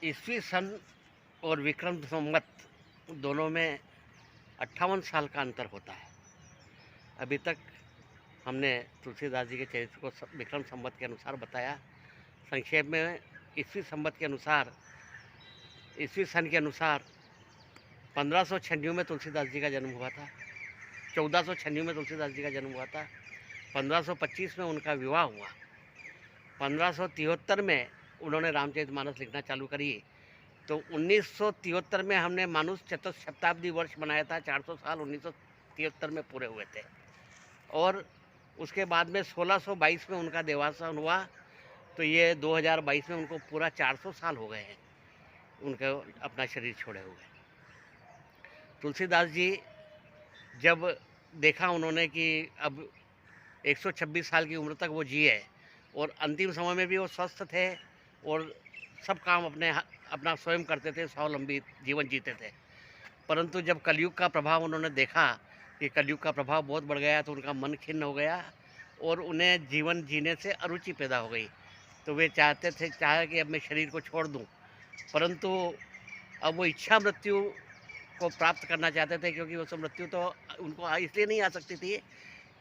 ईस्वी सन और विक्रम संवत दोनों में 58 साल का अंतर होता है। अभी तक हमने तुलसीदास जी के चरित्र को विक्रम संवत के अनुसार बताया। संक्षेप में ईस्वी संवत के अनुसार, ईस्वी सन के अनुसार 1596 में तुलसीदास जी का जन्म हुआ था। 1496 में तुलसीदास जी का जन्म हुआ था। 1525 में उनका विवाह हुआ। 1573 में उन्होंने रामचरितमानस लिखना चालू करी। तो 1973 में हमने मानुष शताब्दी वर्ष मनाया था। 400 साल 1973 में पूरे हुए थे। और उसके बाद में 1622 में उनका देवासन हुआ। तो ये 2022 में उनको पूरा 400 साल हो गए हैं उनको अपना शरीर छोड़े हुए। तुलसीदास जी जब देखा उन्होंने कि अब 126 साल की उम्र तक वो जिए और अंतिम समय में भी वो स्वस्थ थे और सब काम अपना स्वयं करते थे, स्वावलंबी जीवन जीते थे। परंतु जब कलयुग का प्रभाव उन्होंने देखा कि कलयुग का प्रभाव बहुत बढ़ गया, तो उनका मन खिन्न हो गया और उन्हें जीवन जीने से अरुचि पैदा हो गई। तो वे चाहे कि अब मैं शरीर को छोड़ दूं, परंतु अब वो इच्छा मृत्यु को प्राप्त करना चाहते थे, क्योंकि वो सब मृत्यु तो उनको इसलिए नहीं आ सकती थी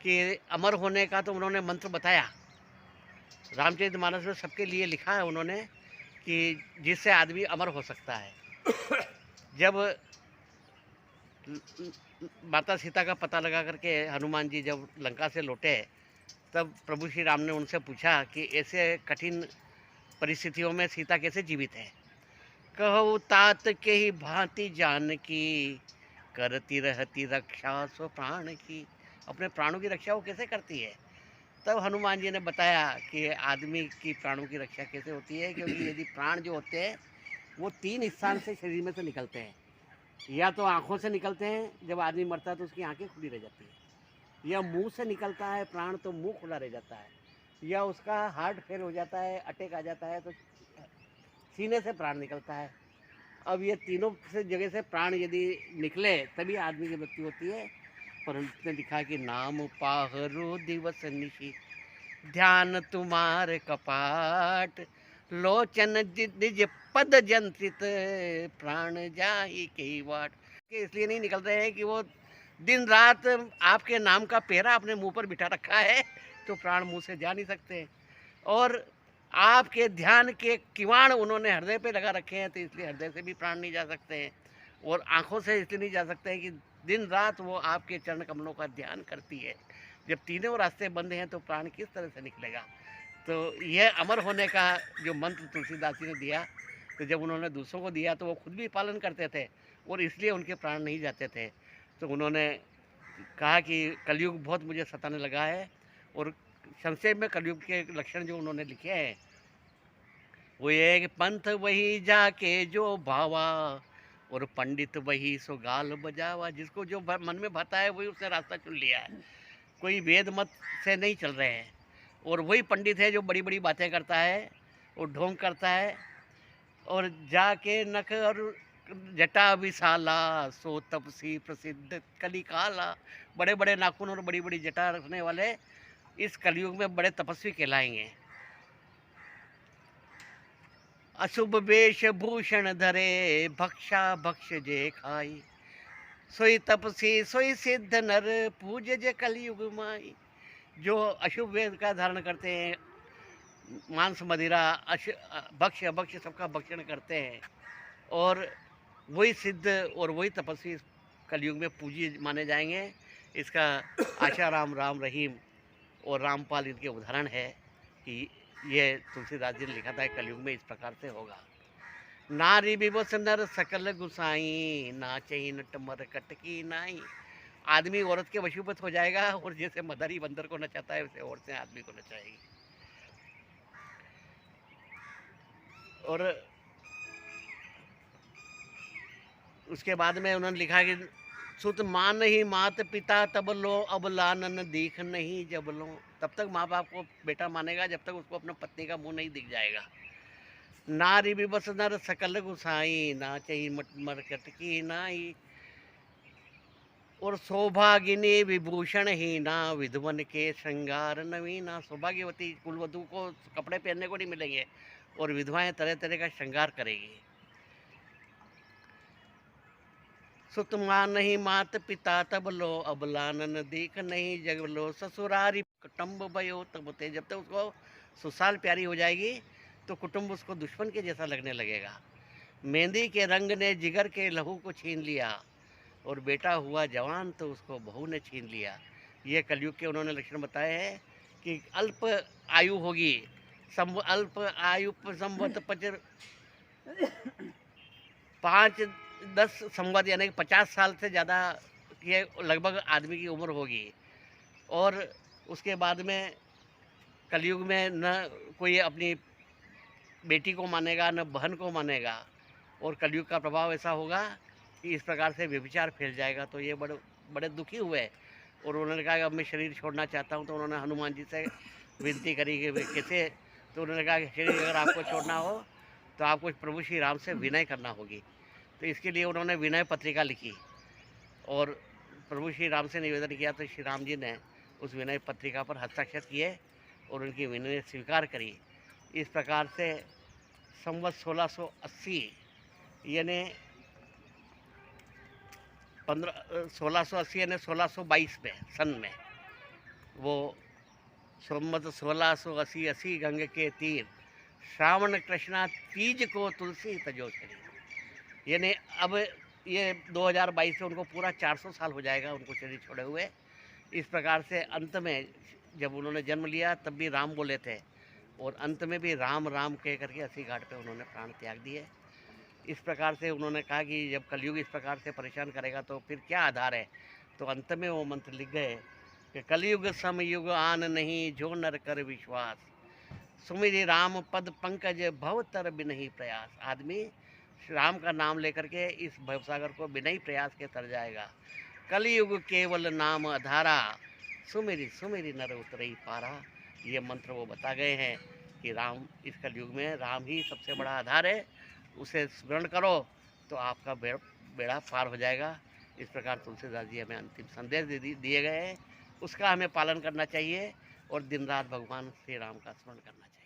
कि अमर होने का तो उन्होंने मंत्र बताया। रामचरितमानस में सबके लिए लिखा है उन्होंने कि जिससे आदमी अमर हो सकता है। जब माता सीता का पता लगा करके हनुमान जी जब लंका से लौटे, तब प्रभु श्री राम ने उनसे पूछा कि ऐसे कठिन परिस्थितियों में सीता कैसे जीवित है। कहु तात के ही भांति जान की, करती रहती रक्षा सो प्राण की। अपने प्राणों की रक्षा वो कैसे करती है। तब हनुमान जी ने बताया कि आदमी की प्राणों की रक्षा कैसे होती है, क्योंकि यदि प्राण जो होते हैं वो 3 स्थान से शरीर में से निकलते हैं। या तो आँखों से निकलते हैं, जब आदमी मरता है तो उसकी आँखें खुली रह जाती है। या मुंह से निकलता है प्राण, तो मुंह खुला रह जाता है। या उसका हार्ट फेल हो जाता है, अटैक आ जाता है, तो सीने से प्राण निकलता है। अब ये तीनों से जगह से प्राण यदि निकले तभी आदमी की मृत्यु होती है। परंतु ने लिखा कि नाम पाहरो दिवस निशि, ध्यान तुम्हारे कपाट, लोचन निज पद जंत्रित, प्राण जाहि के वाट। इसलिए नहीं निकल रहे हैं कि वो दिन रात आपके नाम का पेरा अपने मुंह पर बिठा रखा है, तो प्राण मुंह से जा नहीं सकते। और आपके ध्यान के किवाड़ उन्होंने हृदय पे लगा रखे हैं, तो इसलिए हृदय से भी प्राण नहीं जा सकते हैं। और आंखों से इसलिए नहीं जा सकते हैं कि दिन रात वो आपके चरण कमलों का ध्यान करती है। जब तीनों रास्ते बंद हैं तो प्राण किस तरह से निकलेगा। तो यह अमर होने का जो मंत्र तुलसीदास जी ने दिया, तो जब उन्होंने दूसरों को दिया तो वो खुद भी पालन करते थे और इसलिए उनके प्राण नहीं जाते थे। तो उन्होंने कहा कि कलयुग बहुत मुझे सताने लगा है। और संक्षेप में कलयुग के लक्षण जो उन्होंने लिखे हैं वो ये है कि पंथ वही जाके जो भावा, और पंडित वही सो गाल बजावा। जिसको जो मन में भाता है वही उसने रास्ता चुन लिया है। कोई वेद मत से नहीं चल रहे हैं। और वही पंडित है जो बड़ी बड़ी बातें करता है और ढोंग करता है। और जाके नख और जटा विशाला, सो तपसी प्रसिद्ध कलिकाला। बड़े बड़े नाखून और बड़ी बड़ी जटा रखने वाले इस कलयुग में बड़े तपस्वी कहलाएंगे। अशुभ वेश भूषण धरे, भक्षा भक्ष जे खाई, सोई तपसी सोई सिद्ध नर, पूज जे कलयुग माई। जो अशुभ वेश का धारण करते हैं, मांस मदिरा भक्ष अभक्ष सबका भक्षण करते हैं, और वही सिद्ध और वही तपस्वी कलयुग में पूजी माने जाएंगे। इसका आशाराम, राम रहीम और रामपाल इनके उदाहरण है कि ये तुलसीदास जी ने लिखा था कलयुग में इस प्रकार से होगा। नारी विवश नर सकल गुसाई, नाचई नट मर कटकी नाई। आदमी औरत के वशीभूत हो जाएगा और जैसे मदारी बंदर को नचाता है वैसे औरतें आदमी को नचाएगी। और उसके बाद में उन्होंने लिखा कि सुत मान ही मात पिता तब लो, अब लानन दीख नहीं जब लो। तब तक माँ बाप को बेटा मानेगा जब तक उसको अपने पत्नी का मुंह नहीं दिख जाएगा। नारी विवश नर सकल गुसाई, नाचई मर कटकी नाई। और सौभागिनी विभूषण ही ना, विधवन के श्रृंगार नवीना। सौभाग्यवती कुलवधु को कपड़े पहनने को नहीं मिलेंगे और विधवाएं तरह तरह का श्रृंगार करेगी। सुत नहीं मात पिता तब लो, अब लानन दीख नहीं जग लो, ससुरारी कुटुम्ब भयो तब ते। जब तक उसको ससुराल प्यारी हो जाएगी तो कुटुंब उसको दुश्मन के जैसा लगने लगेगा। मेहंदी के रंग ने जिगर के लहू को छीन लिया, और बेटा हुआ जवान तो उसको बहू ने छीन लिया। ये कलयुग के उन्होंने लक्षण बताए हैं कि अल्प आयु होगी, अल्प आयु संवत 5-10 संवत यानी 50 साल से ज़्यादा ये लगभग आदमी की उम्र होगी। और उसके बाद में कलयुग में न कोई अपनी बेटी को मानेगा न बहन को मानेगा, और कलयुग का प्रभाव ऐसा होगा कि इस प्रकार से व्यभिचार फैल जाएगा। तो ये बड़े बड़े दुखी हुए, और उन्होंने कहा कि अब मैं शरीर छोड़ना चाहता हूँ। तो उन्होंने हनुमान जी से विनती करी कि कैसे। तो उन्होंने कहा कि शरीर अगर आपको छोड़ना हो तो आपको प्रभु श्री राम से विनय करना होगी। तो इसके लिए उन्होंने विनय पत्रिका लिखी और प्रभु श्री राम से निवेदन किया। तो श्री राम जी ने उस विनय पत्रिका पर हस्ताक्षर किए और उनकी विनय स्वीकार करी। इस प्रकार से संवत 1680 यानी 1680 यानी 1622 में सन में वो संवत 1680 गंग के तीर श्रावण कृष्णा तीज को तुलसी तजो शरीर। यानी अब ये 2022 से उनको पूरा 400 साल हो जाएगा उनको शरीर छोड़े हुए। इस प्रकार से अंत में जब उन्होंने जन्म लिया तब भी राम बोले थे, और अंत में भी राम राम कह करके अस्सी घाट पे उन्होंने प्राण त्याग दिए। इस प्रकार से उन्होंने कहा कि जब कलयुग इस प्रकार से परेशान करेगा तो फिर क्या आधार है। तो अंत में वो मंत्र लिख गए कि कलयुग समयुग आन नहीं जो नर कर विश्वास, सुमिरि राम पद पंकज भवतर बिनहि प्रयास। आदमी राम का नाम लेकर के इस भवसागर को बिना ही प्रयास के तर जाएगा। कलयुग केवल नाम आधारा, सुमिरि सुमिरि नर उतरई पारा। ये मंत्र वो बता गए हैं कि राम इस कलयुग में राम ही सबसे बड़ा आधार है। उसे स्मरण करो तो आपका बेड़ा पार हो जाएगा। इस प्रकार तुलसीदास जी हमें अंतिम संदेश दिए गए हैं, उसका हमें पालन करना चाहिए और दिन रात भगवान श्री राम का स्मरण करना चाहिए।